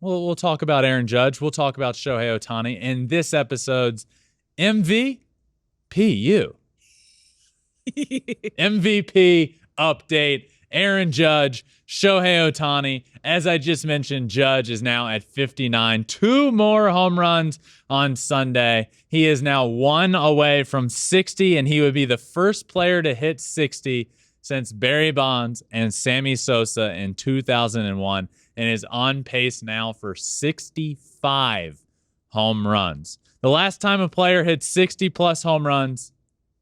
We'll talk about Aaron Judge. We'll talk about Shohei Ohtani in this episode's MVPU. MVP update. Aaron Judge, Shohei Ohtani. As I just mentioned, Judge is now at 59. 2 more home runs on Sunday. He is now 1 away from 60, and he would be the first player to hit 60 since Barry Bonds and Sammy Sosa in 2001, and is on pace now for 65 home runs. The last time a player hit 60-plus home runs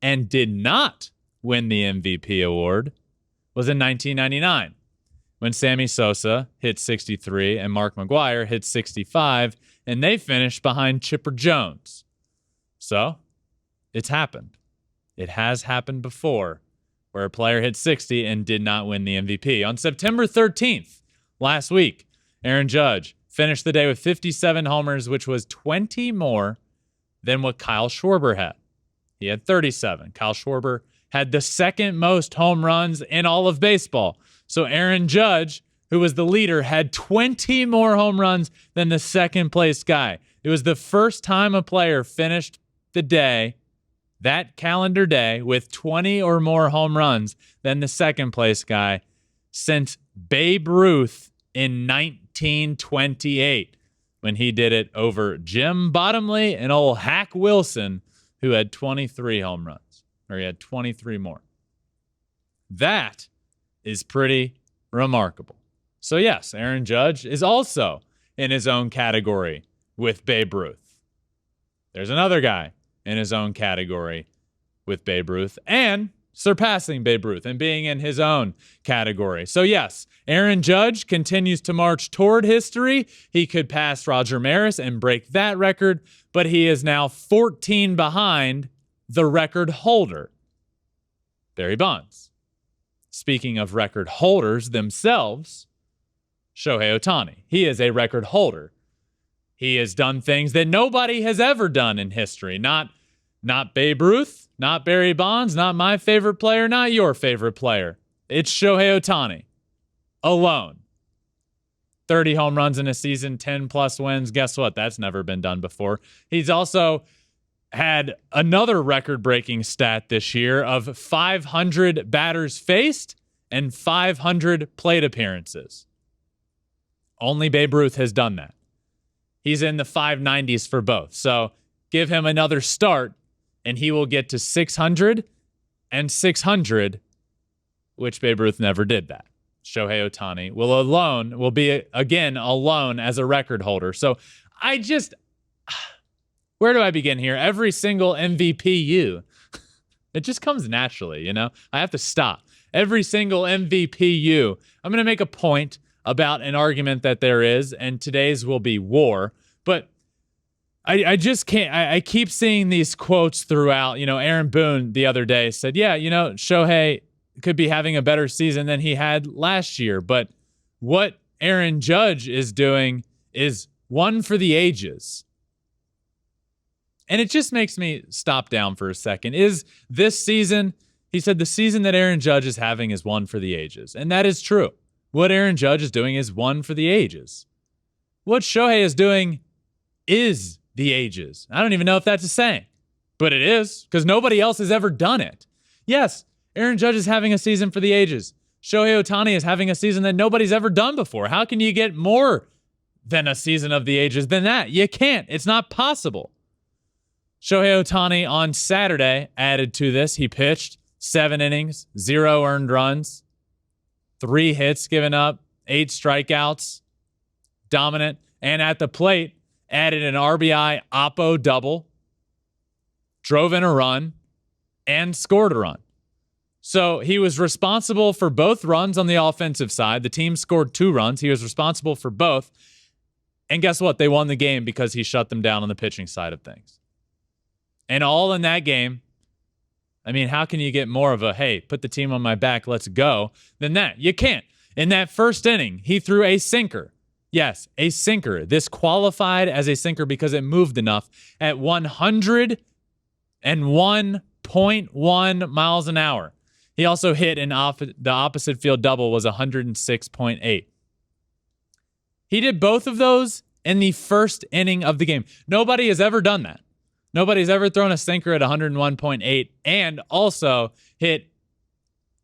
and did not win the MVP award was in 1999, when Sammy Sosa hit 63 and Mark McGwire hit 65, and they finished behind Chipper Jones. So, it's happened. It has happened before, where a player hit 60 and did not win the MVP. On September 13th, last week, Aaron Judge finished the day with 57 homers, which was 20 more than what Kyle Schwarber had. He had 37. Kyle Schwarber had the second most home runs in all of baseball. So Aaron Judge, who was the leader, had 20 more home runs than the second place guy. It was the first time a player finished the day, that calendar day, with 20 or more home runs than the second place guy since Babe Ruth in 1928, when he did it over Jim Bottomley and old Hack Wilson, who had 23 home runs, or he had 23 more. That is pretty remarkable. So yes, Aaron Judge is also in his own category with Babe Ruth. There's another guy in his own category with Babe Ruth and surpassing Babe Ruth and being in his own category. So yes, Aaron Judge continues to march toward history. He could pass Roger Maris and break that record, but he is now 14 behind the record holder, Barry Bonds. Speaking of record holders themselves, Shohei Ohtani. He is a record holder. He has done things that nobody has ever done in history. Not Babe Ruth, not Barry Bonds, not my favorite player, not your favorite player. It's Shohei Ohtani alone. 30 home runs in a season, 10-plus wins. Guess what? That's never been done before. He's also had another record-breaking stat this year of 500 batters faced and 500 plate appearances. Only Babe Ruth has done that. He's in the 590s for both. So give him another start, and he will get to 600 and 600, which Babe Ruth never did that. Shohei Ohtani will be again alone as a record holder. So where do I begin here? Every single MVPU, it just comes naturally, you know? I have to stop. Every single MVPU, I'm going to make a point about an argument that there is, and today's will be WAR, but I just can't. I keep seeing these quotes throughout. You know, Aaron Boone the other day said, yeah, you know, Shohei could be having a better season than he had last year, but what Aaron Judge is doing is one for the ages. And it just makes me stop down for a second. Is this season, he said the season that Aaron Judge is having is one for the ages. And that is true. What Aaron Judge is doing is one for the ages. What Shohei is doing is the ages. I don't even know if that's a saying, but it is, because nobody else has ever done it. Yes, Aaron Judge is having a season for the ages. Shohei Ohtani is having a season that nobody's ever done before. How can you get more than a season of the ages than that? You can't. It's not possible. Shohei Ohtani on Saturday added to this. He pitched 7 innings, 0 earned runs, 3 hits given up, 8 strikeouts, dominant, and at the plate, added an RBI oppo double, drove in a run, and scored a run. So he was responsible for both runs on the offensive side. The team scored 2 runs. He was responsible for both. And guess what? They won the game because he shut them down on the pitching side of things. And all in that game, I mean, how can you get more of a, hey, put the team on my back, let's go, than that? You can't. In that first inning, he threw a sinker. Yes, a sinker. This qualified as a sinker because it moved enough at 101.1 miles an hour. He also hit the opposite field double was 106.8. He did both of those in the first inning of the game. Nobody has ever done that. Nobody's ever thrown a sinker at 101.8 and also hit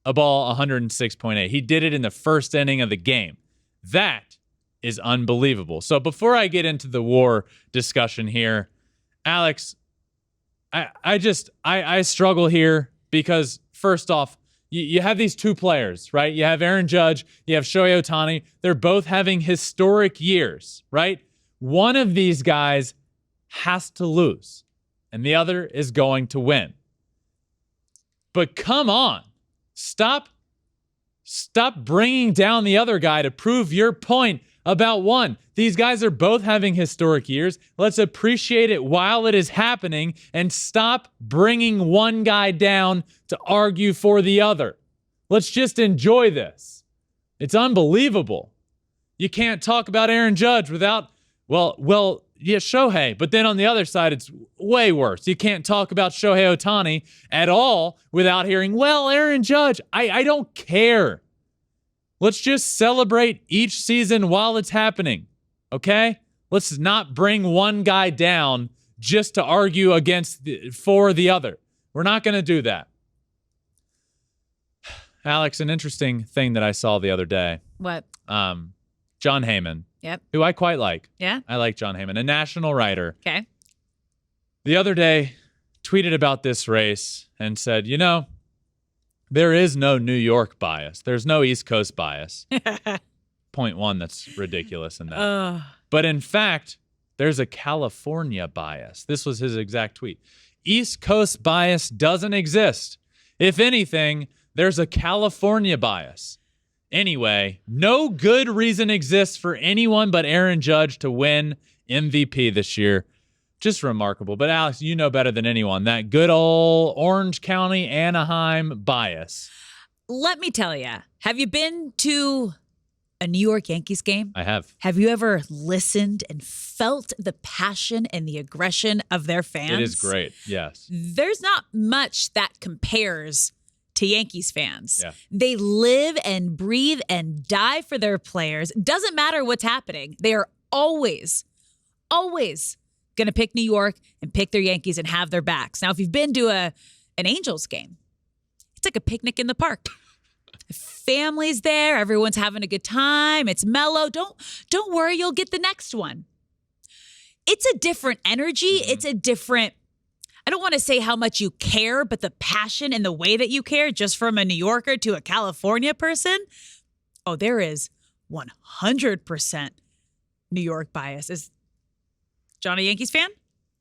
a ball 106.8. He did it in the first inning of the game. That is unbelievable. So before I get into the WAR discussion here, Alex, I struggle here because first off, you have these two players, right? You have Aaron Judge, you have Shohei Ohtani. They're both having historic years, right? One of these guys has to lose, and the other is going to win. But come on, stop bringing down the other guy to prove your point about one. These guys are both having historic years. Let's appreciate it while it is happening and stop bringing one guy down to argue for the other. Let's just enjoy this. It's unbelievable. You can't talk about Aaron Judge without, yeah, Shohei. But then on the other side, it's way worse. You can't talk about Shohei Ohtani at all without hearing, well, Aaron Judge. I don't care. Let's just celebrate each season while it's happening, okay? Let's not bring one guy down just to argue for the other. We're not going to do that. Alex, an interesting thing that I saw the other day. What? John Heyman. Yep. Who I quite like. Yeah? I like John Heyman, a national writer. Okay. The other day, tweeted about this race and said, there is no New York bias. There's no East Coast bias. Point one, that's ridiculous in that. But in fact, there's a California bias. This was his exact tweet. East Coast bias doesn't exist. If anything, there's a California bias. Anyway, no good reason exists for anyone but Aaron Judge to win MVP this year. Just remarkable. But Alex, you know better than anyone that good old Orange County, Anaheim bias. Let me tell you, have you been to a New York Yankees game? I have. Have you ever listened and felt the passion and the aggression of their fans? It is great, yes. There's not much that compares to Yankees fans. Yeah. They live and breathe and die for their players. Doesn't matter what's happening. They are always going to pick New York and pick their Yankees and have their backs. Now, if you've been to an Angels game, it's like a picnic in the park. Family's there. Everyone's having a good time. It's mellow. Don't worry. You'll get the next one. It's a different energy. Mm-hmm. It's a different, I don't want to say how much you care, but the passion and the way that you care just from a New Yorker to a California person. Oh, there is 100% New York bias. Is John a Yankees fan?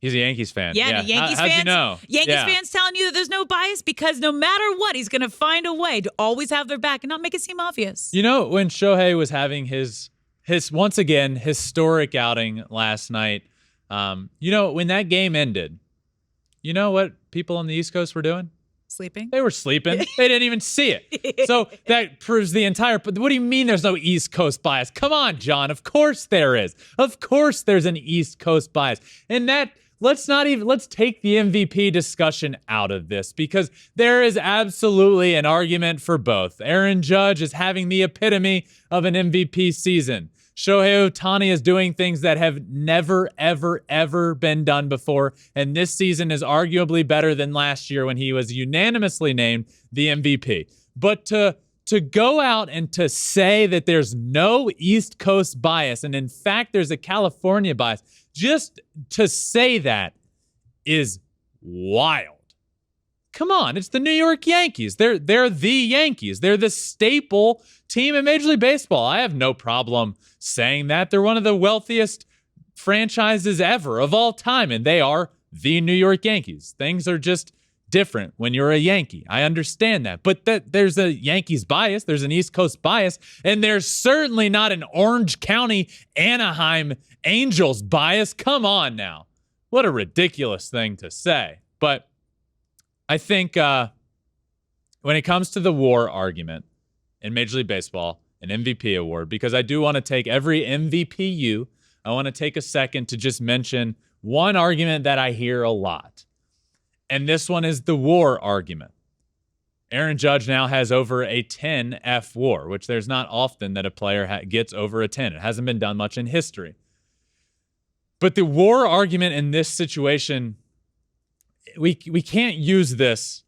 He's a Yankees fan. Yeah. The Yankees How'd fans, you know? Yankees fans telling you that there's no bias because no matter what, he's going to find a way to always have their back and not make it seem obvious. When Shohei was having his once again historic outing last night, when that game ended, you know what people on the East Coast were doing? Sleeping? They were sleeping. They didn't even see it. So that proves the entire... But what do you mean there's no East Coast bias? Come on, John. Of course there is. Of course there's an East Coast bias. And let's take the MVP discussion out of this because there is absolutely an argument for both. Aaron Judge is having the epitome of an MVP season. Shohei Ohtani is doing things that have never, ever, ever been done before. And this season is arguably better than last year when he was unanimously named the MVP. But to go out and to say that there's no East Coast bias, and in fact, there's a California bias, just to say that is wild. Come on, it's the New York Yankees. They're the Yankees. They're the staple team in Major League Baseball. I have no problem saying that. They're one of the wealthiest franchises ever of all time, and they are the New York Yankees. Things are just different when you're a Yankee. I understand that. But there's a Yankees bias. There's an East Coast bias, and there's certainly not an Orange County, Anaheim Angels bias. Come on now. What a ridiculous thing to say. But I think when it comes to the WAR argument in Major League Baseball, an MVP award, because I do want to take every MVPU, I want to take a second to just mention one argument that I hear a lot. And this one is the WAR argument. Aaron Judge now has over a 10 fWAR, which there's not often that a player gets over a 10. It hasn't been done much in history. But the WAR argument in this situation, we can't use this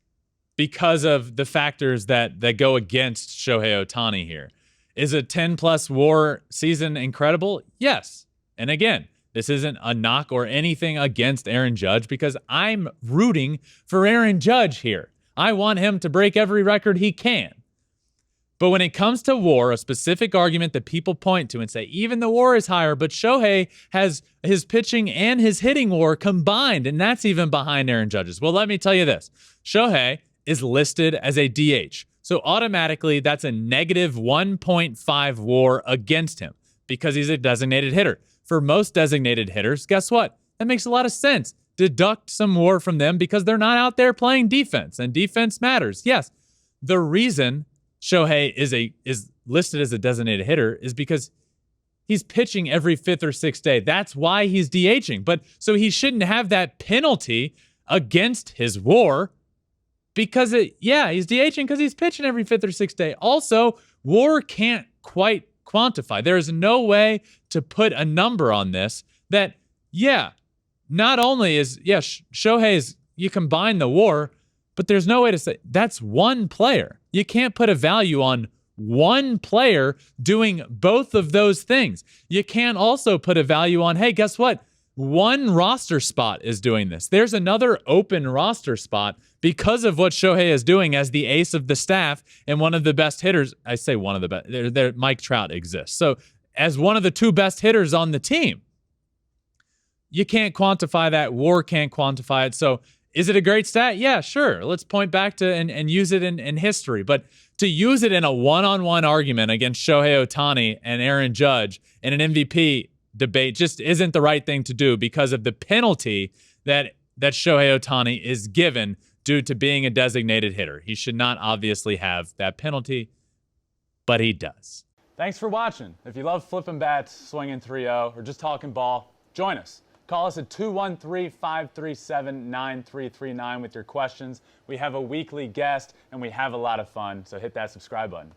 because of the factors that go against Shohei Ohtani here. Is a 10-plus WAR season incredible? Yes. And again, this isn't a knock or anything against Aaron Judge because I'm rooting for Aaron Judge here. I want him to break every record he can. But when it comes to WAR, a specific argument that people point to and say, even the WAR is higher, but Shohei has his pitching and his hitting WAR combined, and that's even behind Aaron Judge's. Well, let me tell you this. Shohei is listed as a DH. So automatically, that's a negative 1.5 WAR against him because he's a designated hitter. For most designated hitters, guess what? That makes a lot of sense. Deduct some WAR from them because they're not out there playing defense, and defense matters. Yes, the reason Shohei is listed as a designated hitter is because he's pitching every fifth or sixth day. That's why he's DHing. But so he shouldn't have that penalty against his WAR because he's DHing because he's pitching every fifth or sixth day. Also, WAR can't quite quantify. There is no way to put a number on this that, not only is, Shohei's, you combine the WAR, but there's no way to say that's one player. You can't put a value on one player doing both of those things. You can't also put a value on, hey, guess what? One roster spot is doing this. There's another open roster spot because of what Shohei is doing as the ace of the staff and one of the best hitters. I say one of the best. Mike Trout exists. So as one of the two best hitters on the team, you can't quantify that. WAR can't quantify it. So is it a great stat? Yeah, sure. Let's point back to and use it in history. But to use it in a one-on-one argument against Shohei Ohtani and Aaron Judge in an MVP debate just isn't the right thing to do because of the penalty that Shohei Ohtani is given due to being a designated hitter. He should not obviously have that penalty, but he does. Thanks for watching. If you love flipping bats, swinging 3-0, or just talking ball, join us. Call us at 213-537-9339 with your questions. We have a weekly guest, and we have a lot of fun, so hit that subscribe button.